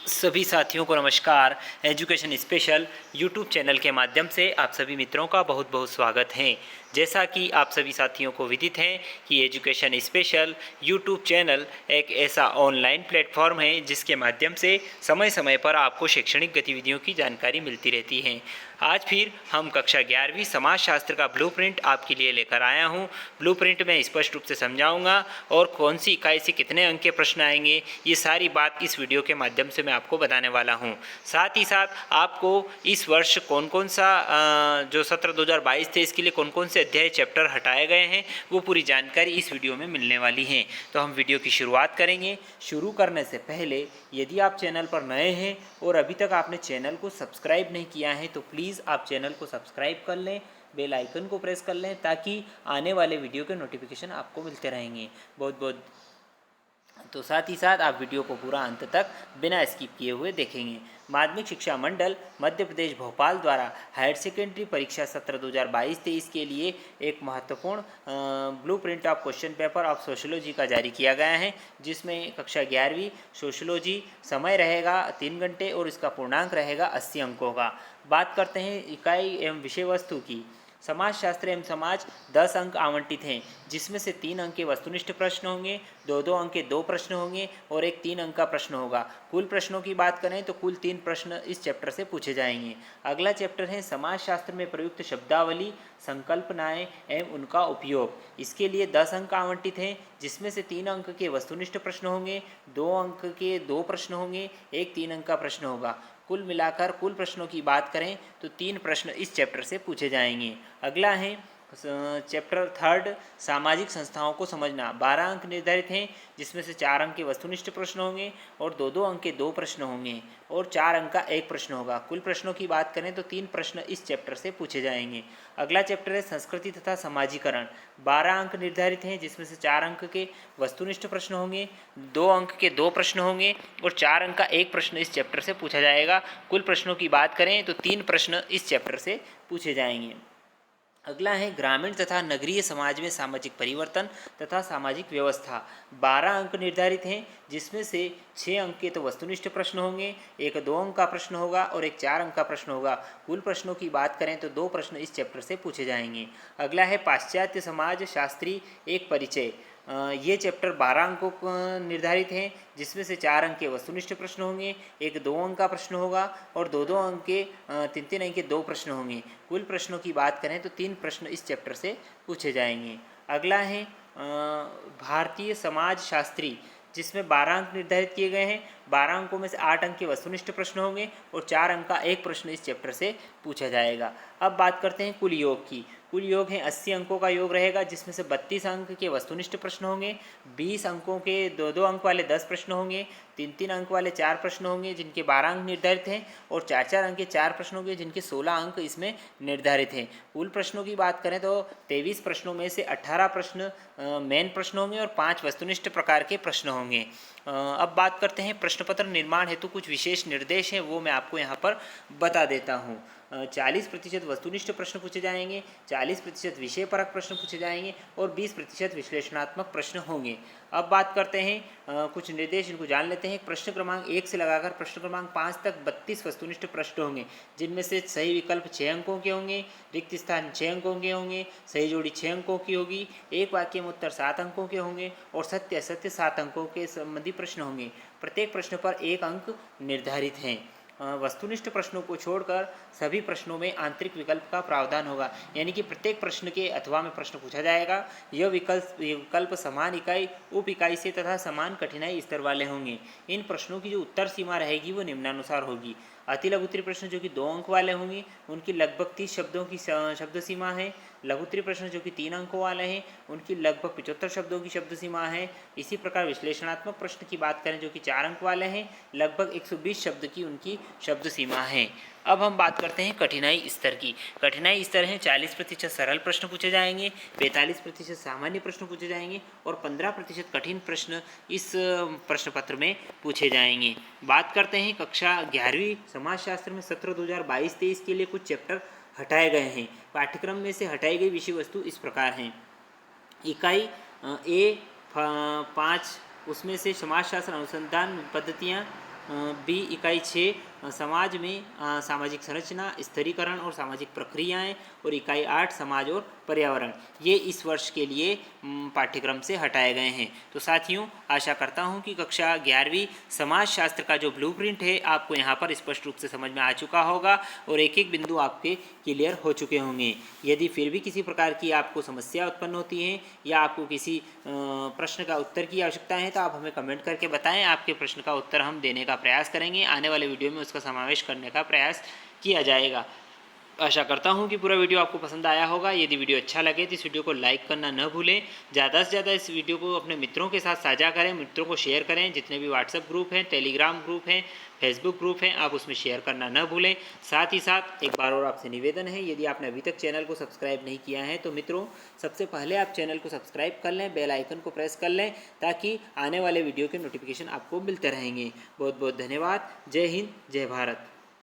सभी साथियों को नमस्कार। एजुकेशन स्पेशल यूट्यूब चैनल के माध्यम से आप सभी मित्रों का बहुत बहुत स्वागत है। जैसा कि आप सभी साथियों को विदित है कि एजुकेशन स्पेशल यूट्यूब चैनल एक ऐसा ऑनलाइन प्लेटफॉर्म है जिसके माध्यम से समय समय पर आपको शैक्षणिक गतिविधियों की जानकारी मिलती रहती है। आज फिर हम कक्षा 11वीं समाजशास्त्र का ब्लूप्रिंट आपके लिए लेकर आया हूं। ब्लूप्रिंट में स्पष्ट रूप से समझाऊंगा और कौन सी इकाई से कितने अंक के प्रश्न आएंगे, ये सारी बात इस वीडियो के माध्यम से मैं आपको बताने वाला हूं। साथ ही साथ आपको इस वर्ष कौन कौन सा जो सत्र 2022 थे इसके लिए कौन कौन से अध्याय चैप्टर हटाए गए हैं वो पूरी जानकारी इस वीडियो में मिलने वाली है। तो हम वीडियो की शुरुआत करेंगे। शुरू करने से पहले यदि आप चैनल पर नए हैं और अभी तक आपने चैनल को सब्सक्राइब नहीं किया है तो प्लीज़ आप चैनल को सब्सक्राइब कर लें, बेल आइकन को प्रेस कर लें ताकि आने वाले वीडियो के नोटिफिकेशन आपको मिलते रहेंगे। बहुत बहुत तो साथ ही साथ आप वीडियो को पूरा अंत तक बिना स्किप किए हुए देखेंगे। माध्यमिक शिक्षा मंडल मध्य प्रदेश भोपाल द्वारा हायर सेकेंडरी परीक्षा सत्र 2022-23 के लिए एक महत्वपूर्ण blueprint of question paper of sociology का जारी किया गया है, जिसमें कक्षा 11वीं सोशियोलॉजी समय रहेगा 3 घंटे और इसका पूर्णांक रहेगा 80 अंकों का। बात करते हैं इकाई एवं विषय वस्तु की। समाजशास्त्र एवं समाज 10 अंक आवंटित हैं, जिसमें से 3 अंक के वस्तुनिष्ठ प्रश्न होंगे, 2-2 अंक के 2 प्रश्न होंगे और एक 3 अंक का प्रश्न होगा। कुल प्रश्नों की बात करें तो कुल 3 प्रश्न इस चैप्टर से पूछे जाएंगे। अगला चैप्टर है समाजशास्त्र में प्रयुक्त शब्दावली, संकल्पनाएं एवं उनका उपयोग। इसके लिए 10 अंक आवंटित हैं, जिसमें से 3 अंक के वस्तुनिष्ठ प्रश्न होंगे, 2 अंक के 2 प्रश्न होंगे, एक 3 अंक का प्रश्न होगा। कुल मिलाकर कुल प्रश्नों की बात करें तो 3 प्रश्न इस चैप्टर से पूछे जाएंगे। अगला है चैप्टर 3 सामाजिक संस्थाओं को समझना। 12 अंक निर्धारित हैं, जिसमें से 4 अंक के वस्तुनिष्ठ प्रश्न होंगे और 2-2 अंक के 2 प्रश्न होंगे और 4 अंक का एक प्रश्न होगा। कुल प्रश्नों की बात करें तो 3 प्रश्न इस चैप्टर से पूछे जाएंगे। अगला चैप्टर है संस्कृति तथा समाजीकरण। 12 अंक निर्धारित हैं, जिसमें से 4 अंक के वस्तुनिष्ठ प्रश्न होंगे, 2 अंक के 2 प्रश्न होंगे और 4 अंक का एक प्रश्न इस चैप्टर से पूछा जाएगा। कुल प्रश्नों की बात करें तो 3 प्रश्न इस चैप्टर से पूछे जाएंगे। अगला है ग्रामीण तथा नगरीय समाज में सामाजिक परिवर्तन तथा सामाजिक व्यवस्था। 12 अंक निर्धारित हैं, जिसमें से 6 अंक के तो वस्तुनिष्ठ प्रश्न होंगे, एक 2 अंक का प्रश्न होगा और एक 4 अंक का प्रश्न होगा। कुल प्रश्नों की बात करें तो 2 प्रश्न इस चैप्टर से पूछे जाएंगे। अगला है पाश्चात्य समाज शास्त्री एक परिचय। ये चैप्टर 12 अंकों निर्धारित हैं, जिसमें से 4 अंक के वस्तुनिष्ठ प्रश्न होंगे, एक 2 अंक का प्रश्न होगा और 2-2 अंक के 3-3 अंक के 2 प्रश्न होंगे। कुल प्रश्नों की बात करें तो 3 प्रश्न इस चैप्टर से पूछे जाएंगे। अगला है भारतीय समाज शास्त्री, जिसमें 12 अंक निर्धारित किए गए हैं। 12 अंकों में से 8 अंक के वस्तुनिष्ठ प्रश्न होंगे और 4 अंक का एक प्रश्न इस चैप्टर से पूछा जाएगा। अब बात करते हैं कुल योग की। कुल योग है 80 अंकों का योग रहेगा, जिसमें से 32 अंक के वस्तुनिष्ठ प्रश्न होंगे, 20 अंकों के 2-2 अंक वाले 10 प्रश्न होंगे, 3-3 अंक वाले 4 प्रश्न होंगे जिनके 12 अंक निर्धारित हैं और 4-4 अंक के 4 प्रश्न होंगे जिनके 16 अंक इसमें निर्धारित हैं। कुल प्रश्नों की बात करें तो 23 प्रश्नों में से 18 प्रश्न मेन प्रश्न होंगे और 5 वस्तुनिष्ठ प्रकार के प्रश्न होंगे। अब बात करते हैं प्रश्न पत्र निर्माण हेतु कुछ विशेष निर्देश हैं, वो मैं आपको यहाँ पर बता देता हूँ। 40% वस्तुनिष्ठ प्रश्न पूछे जाएंगे, 40% विषय परक प्रश्न पूछे जाएंगे और 20% विश्लेषणात्मक प्रश्न होंगे। अब बात करते हैं कुछ निर्देश, इनको जान लेते हैं। प्रश्न क्रमांक 1 से लगाकर प्रश्न क्रमांक 5 तक 32 वस्तुनिष्ठ प्रश्न होंगे, जिनमें से सही विकल्प 6 अंकों के होंगे, रिक्त स्थान 6 अंकों के होंगे, सही जोड़ी 6 अंकों की होगी, एक वाक्य में उत्तर 7 अंकों के होंगे और सत्य असत्य 7 अंकों के संबंधी प्रश्न होंगे। प्रत्येक प्रश्न पर 1 अंक निर्धारित हैं। वस्तुनिष्ठ प्रश्नों को छोड़कर सभी प्रश्नों में आंतरिक विकल्प का प्रावधान होगा, यानी कि प्रत्येक प्रश्न के अथवा में प्रश्न पूछा जाएगा। यह विकल्प समान इकाई उप इकाई से तथा समान कठिनाई स्तर वाले होंगे। इन प्रश्नों की जो उत्तर सीमा रहेगी वो निम्नानुसार होगी। अति लघुत्तरी प्रश्न जो कि 2 अंक वाले होंगे उनकी लगभग 30 शब्दों की शब्द सीमा है। लघुत्तरी प्रश्न जो कि 3 अंकों वाले हैं उनकी लगभग 75 शब्दों की शब्द सीमा है। इसी प्रकार विश्लेषणात्मक प्रश्न की बात करें जो कि 4 अंक वाले हैं, लगभग 120 शब्द की उनकी शब्द सीमा है। अब हम बात करते हैं कठिनाई स्तर की। कठिनाई स्तर है 40% सरल प्रश्न पूछे जाएंगे, 45% सामान्य प्रश्न पूछे जाएंगे और 15% कठिन प्रश्न इस प्रश्न पत्र में पूछे जाएंगे। बात करते हैं कक्षा 11वीं समाजशास्त्र में सत्र 2022-23 के लिए कुछ चैप्टर हटाए गए हैं। पाठ्यक्रम में से हटाई गई विषय वस्तु इस प्रकार हैं। इकाई A 5 उसमें से समाजशास्त्र अनुसंधान पद्धतियाँ बी इकाई 6 समाज में सामाजिक संरचना, स्थिरीकरण और सामाजिक प्रक्रियाएं, और इकाई 8 समाज और पर्यावरण, ये इस वर्ष के लिए पाठ्यक्रम से हटाए गए हैं। तो साथियों, आशा करता हूं कि कक्षा 11वीं समाजशास्त्र का जो ब्लूप्रिंट है आपको यहाँ पर स्पष्ट रूप से समझ में आ चुका होगा और एक एक बिंदु आपके क्लियर हो चुके होंगे। यदि फिर भी किसी प्रकार की आपको समस्या उत्पन्न होती है या आपको किसी प्रश्न का उत्तर की आवश्यकता है तो आप हमें कमेंट करके बताएं। आपके प्रश्न का उत्तर हम देने का प्रयास करेंगे, आने वाले वीडियो में उसका समावेश करने का प्रयास किया जाएगा। आशा करता हूं कि पूरा वीडियो आपको पसंद आया होगा। यदि वीडियो अच्छा लगे तो इस वीडियो को लाइक करना न भूलें। ज़्यादा से ज़्यादा इस वीडियो को अपने मित्रों के साथ साझा करें, मित्रों को शेयर करें। जितने भी व्हाट्सएप ग्रुप हैं, टेलीग्राम ग्रुप हैं, फेसबुक ग्रुप हैं, आप उसमें शेयर करना न भूलें। साथ ही साथ एक बार और आपसे निवेदन है, यदि आपने अभी तक चैनल को सब्सक्राइब नहीं किया है तो मित्रों, सबसे पहले आप चैनल को सब्सक्राइब कर लें, बेल आइकन को प्रेस कर लें, ताकि आने वाले वीडियो के नोटिफिकेशन आपको मिलते रहेंगे। बहुत बहुत धन्यवाद। जय हिंद, जय भारत।